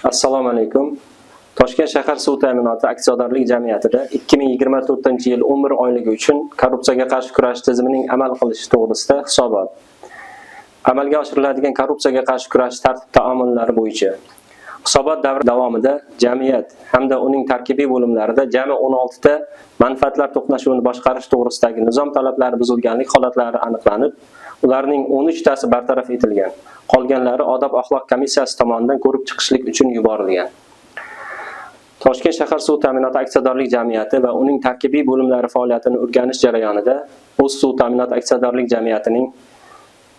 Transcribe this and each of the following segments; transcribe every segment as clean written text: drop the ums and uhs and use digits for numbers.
Assalomu alaykum. Toshkent shahar suv ta'minoti aksiyadorlik jamiyatida 2024-yil 11 oyligi uchun korrupsiyaga qarshi kurash tizimining amal qilishi to'g'risida hisobot. Amalga oshiriladigan korrupsiyaga qarshi kurash tartib-taomullari bo'yicha. Hisobot davri davomida jamiyat hamda uning tarkibiy bo'limlarida jami 16 ta manfaatlar to'qnashuvini boshqarish to'g'risidagi nizom talablari buzilganlik holatlari aniqlanib, ularning 13 tasi bartaraf etilgan. Qolganlari odob-axloq komissiyasi tomonidan ko'rib chiqishlik uchun yuborilgan. Toshkent shahar suv ta'minoti aksiyadorlik jamiyati va uning tarkibiy bo'limlari faoliyatini o'rganish jarayonida o'z suv ta'minoti aksiyadorlik jamiyatining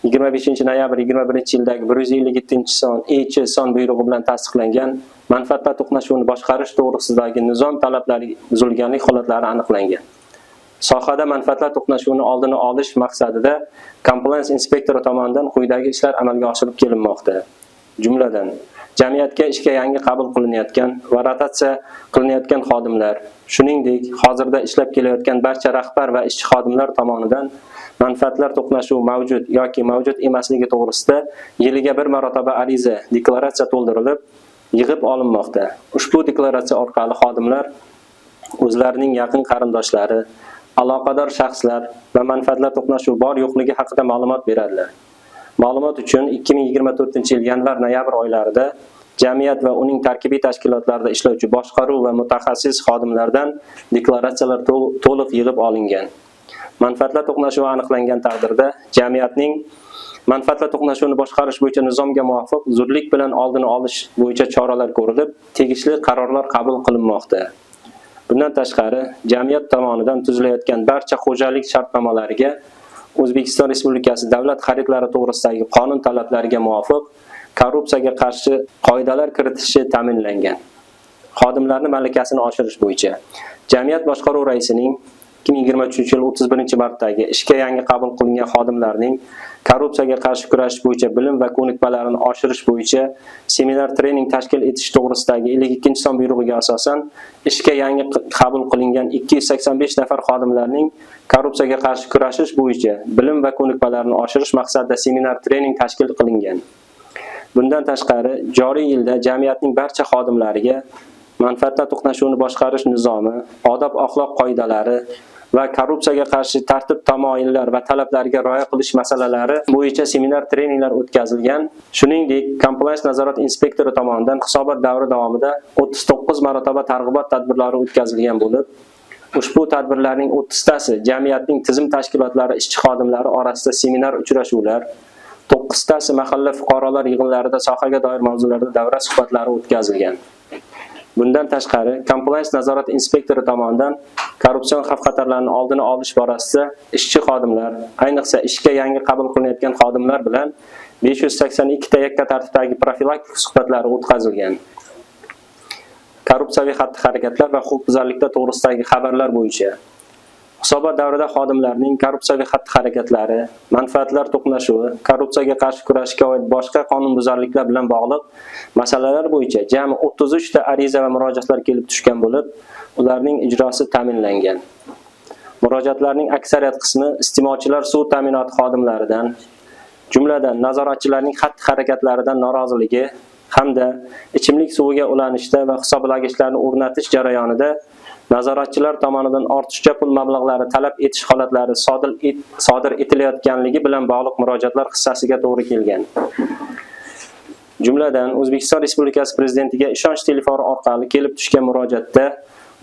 25-noyabr 21-yildagi 157-son EC son buyrug'i bilan tasdiqlangan manfaatlar to'qnashuvini boshqarish to'g'risidagi nizom talablari buzilganlik holatlari aniqlangan. Sohada manfaatlar to'qnashuvini oldini olish maqsadida compliance inspektori tomonidan quyidagi ishlar amalga oshirib kelinmoqda. Jumladan, jamiyatga ishga yangi qabul qilinayotgan va rotatsiya qilinayotgan xodimlar, shuningdek, hozirda ishlab kelayotgan barcha rahbar va ishchi xodimlar tomonidan manfaatlar to'qnashuvi mavjud yoki mavjud emasligi to'g'risida yiliga bir marotaba ariza, deklaratsiya to'ldirilib, yig'ib olinmoqda. Ushbu deklaratsiya orqali xodimlar o'zlarining yaqin qarindoshlari, aloqador shaxslar va manfaatlar to'qnashuvi bor yo'qligi haqida ma'lumot beradilar. Ma'lumot uchun 2024-yil yanvar-noyabr oylarida jamiyat va uning tarkibiy tashkilotlarida ishlovchi boshqaruv va mutaxassis xodimlardan deklaratsiyalar to'liq yig'ib olingan. Manfaatlar to'qnashuvi aniqlangan taqdirda jamiyatning manfaatlar to'qnashuvini boshqarish bo'yicha nizomga muvofiq zudlik bilan oldini olish bo'yicha choralar ko'rilib, tegishli qarorlar qabul qilinmoqda. Bundan tashqari, jamiyat tomonidan tuzilayotgan barcha xo'jalik shartnomalariga O'zbekiston Respublikasi davlat xaridlari to'g'risidagi qonun talablariga muvofiq korrupsiyaga qarshi qoidalar kiritilishi ta'minlangan. Xodimlarning malakasini oshirish bo'yicha jamiyat boshqaruv raisining 2023-yil 31-martdagi ishga yangi qabul qilingan xodimlarning korrupsiyaga qarshi kurash bo'yicha bilim va ko'nikmalarini oshirish bo'yicha seminar trening tashkil etish to'g'risidagi 52-son buyrug'iga asosan ishga yangi qabul qilingan 285 nafar xodimlarning korrupsiyaga qarshi kurashish bo'yicha bilim va ko'nikmalarini oshirish maqsadida seminar trening tashkil qilingan. Bundan tashqari, joriy yilda jamiyatning barcha xodimlariga manfaatlar to'qnashuvini boshqarish nizomi, odob-axloq qoidalari va korrupsiyaga qarshi tartib-tamoyillar va talablariga rioya qilish masalalari bo'yicha seminar treninglar o'tkazilgan. Shuningdek, compliance nazorat inspektori tomonidan hisobot davri davomida 39 marotaba targ'ibot tadbirlari o'tkazilgan bo'lib, ushbu tadbirlarning 30 tasi jamiyatning tizim tashkilotlari ishchi xodimlari orasida seminar uchrashuvlar, 9 tasi mahalla fuqarolar yig'inlarida sohaga doir mavzularda davra suhbatlari o'tkazilgan. Bundan tashqari, compliance nazorat inspektori tomonidan korrupsion xavf-xatarlarning oldini olish borasida ishchi xodimlar, ayniqsa ishga yangi qabul qilinayotgan xodimlar bilan 582 ta yakka tartibdagi profilaktik suhbatlari o'tkazilgan. Korrupsiyaviy xatti-harakatlar va huquqbuzarliklar to'g'risidagi xabarlar bo'yicha hisobot davrida xodimlarning korrupsiyaviy xatti-harakatlari, manfaatlar to'qnashuvi, korrupsiyaga qarshi kurashga oid boshqa qonunbuzarliklar bilan bog'liq masalalar bo'yicha jami 33 ta ariza va murojaatlar kelib tushgan bo'lib, ularning ijrosi ta'minlangan. Murojaatlarning aksariyat qismi iste'molchilar suv ta'minoti xodimlaridan, jumladan nazoratchilarning xatti-harakatlaridan noroziligi hamda ichimlik suviga ulanishda va hisoblagichlarni o'rnatish jarayonida nazoratchilar tomonidan ortiqcha pul mablag'lari talab etish holatlari sodir etilayotganligi bilan bog'liq murojaatlar hissasiga to'g'ri kelgan. Jumladan, O'zbekiston Respublikasi Prezidentiga ishonch telefoni orqali kelib tushgan murojaatda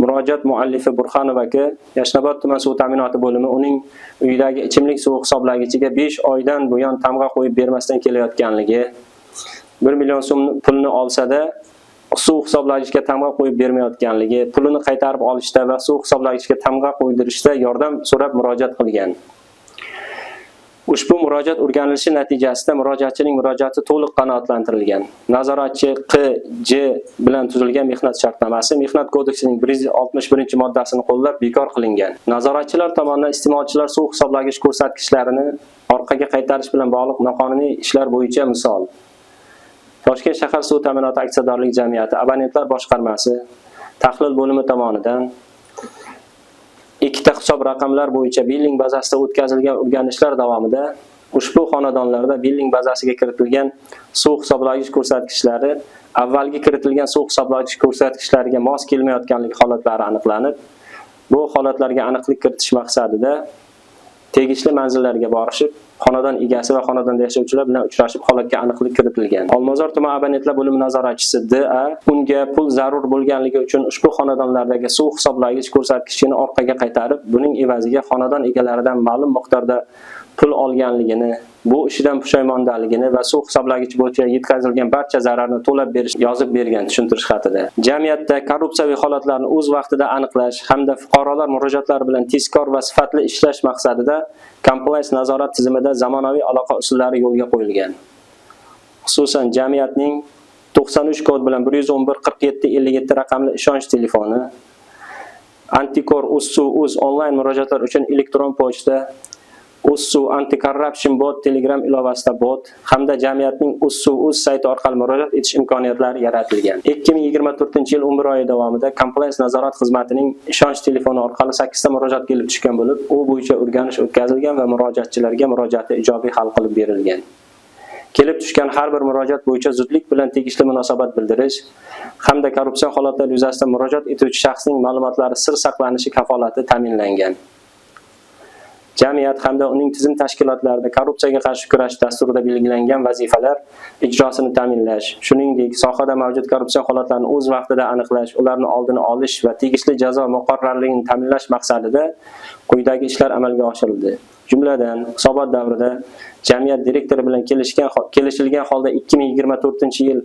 murojaat muallifi Burxonov aka Yashnobod tuman suv ta'minoti bo'limi uning uyidagi ichimlik suvi hisoblagichiga 5 oydan buyon tamg'a qo'yib bermasdan kelayotganligi, 1 million so'm pulni olsa-da suv hisoblagichga tamg'a qo'yib bermayotganligi, pulini qaytarib olishda va suv hisoblagichga tamg'a qo'ydirishda yordam so'rab murojaat qilgan. Ushbu murojaat o'rganilishi natijasida murojaatchining murojaati to'liq qanoatlantirilgan. Nazoratchi Q.J. bilan tuzilgan mehnat shartnomasi Mehnat kodeksining 161-moddasini qo'llab bekor qilingan. Nazoratchilar tomonidan iste'molchilar suv hisoblagich ko'rsatkichlarini orqaga qaytarish bilan bog'liq noqonuniy ishlar bo'yicha misol Toshkent shahar suv ta'minoti aksiyadorlik jamiyati abonentlar boshqarmasi tahlil bo'limi tomonidan ikkita hisob raqamlar bo'yicha billing bazasida o'tkazilgan o'rganishlar davomida Ushbu xonadonlarda billing bazasiga kiritilgan suv hisoblagich ko'rsatkichlari avvalgi kiritilgan suv hisoblagich ko'rsatkichlariga mos kelmayotganligi holatlari aniqlanib, bu holatlarga aniqlik kiritish maqsadida tegishli manzillarga borishib, xonadon egasi va xonadonda yashovchilar bilan uchrashib, holatga aniqlik kiritilgan. Olmazor tuman abonentlar bo'limi nazoratchisi D.A. unga pul zarur bo'lganligi uchun ushbu xonadonlardagi suv hisoblagich ko'rsatkichini orqaga qaytarib, buning evaziga xonadon egalaridan ma'lum miqdorda pul olganligini, bu ishidan pushaymondaligini va suv hisoblagich bo'yicha yetkazilgan barcha zararni to'lab berish yozib bergan tushuntirish xatida. Jamiyatda korrupsiyaviy holatlarni o'z vaqtida aniqlash hamda fuqarolar murojaatlari bilan tezkor va sifatli ishlash maqsadida compliance nazorat tizimida zamonaviy aloqa usullari yo'lga qo'yilgan. Xususan, jamiyatning 93 kod bilan 111 47 57 raqamli ishonch telefoni, Antikor.uz onlayn murojaatlar uchun elektron pochta, Ussu Anti-Corruption Bot Telegram ilovasida bot hamda jamiyatning Ussu.uz sayti orqali murojaat etish imkoniyatlari yaratilgan. 2024-yil 11 oyi davomida compliance nazorat xizmatining ishonch telefoni orqali 8 ta murojaat kelib tushgan bo'lib, u bo'yicha o'rganish o'tkazilgan va murojaatchilarga murojaati ijobiy hal qilib berilgan. Kelib tushgan har bir murojaat bo'yicha zudlik bilan tegishli munosabat bildirish hamda korrupsiya holatlari yuzasidan murojaat etuvchi shaxsning ma'lumotlari sir saqlanishi kafolati ta'minlangan. Jamiyat hamda uning tizim tashkilotlarida korrupsiyaga qarshi kurash dasturida belgilangan vazifalar ijrosini ta'minlash, shuningdek, sohada mavjud korrupsiya holatlarini o'z vaqtida aniqlash, ularni oldini olish va tegishli jazo muqarrarligini ta'minlash maqsadida quyidagi ishlar amalga oshirildi. Jumladan, hisobot davrida jamiyat direktori bilan kelishilgan holda 2024-yil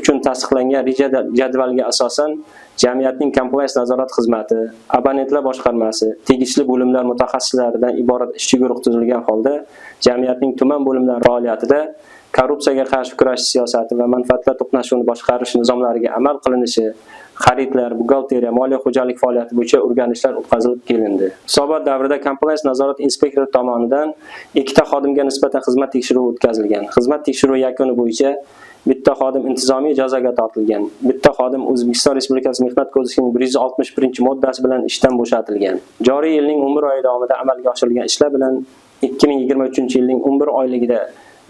uchun tasdiqlangan reja jadvalga asosan jamiyatning compliance nazorat xizmati, abonentlar boshqarmasi, tegishli bo'limlar mutaxassislaridan iborat ishchi guruh tuzilgan holda jamiyatning tuman bo'limlari faoliyatida korrupsiyaga qarshi kurash siyosati va manfaatlar to'qnashuvini boshqarish nizomlariga amal qilinishi, xaridlar, buxgalteriya, moliya xo'jalik faoliyati bo'yicha o'rganishlar o'tkazilib kelindi. Hisobot davrida compliance nazorat inspektori tomonidan 2 ta xodimga nisbatan xizmat tekshiruvi o'tkazilgan. Xizmat tekshiruvi yakuni bo'yicha bitta xodim intizomiy jazoga tortilgan. Bitta xodim O'zbekiston Respublikasi Mehnat kodeksining 161-moddasi bilan ishdan bo'shatilgan. Joriy yilning 11 oyi davomida amalga oshirilgan ishlar bilan 2023-yilning 11 oyligida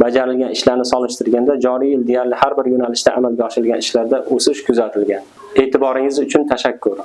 bajarilgan ishlarni solishtirganda joriy yil deyarli har bir yo'nalishda amalga oshirilgan ishlarda o'sish kuzatilgan. E'tiboringiz uchun tashakkur.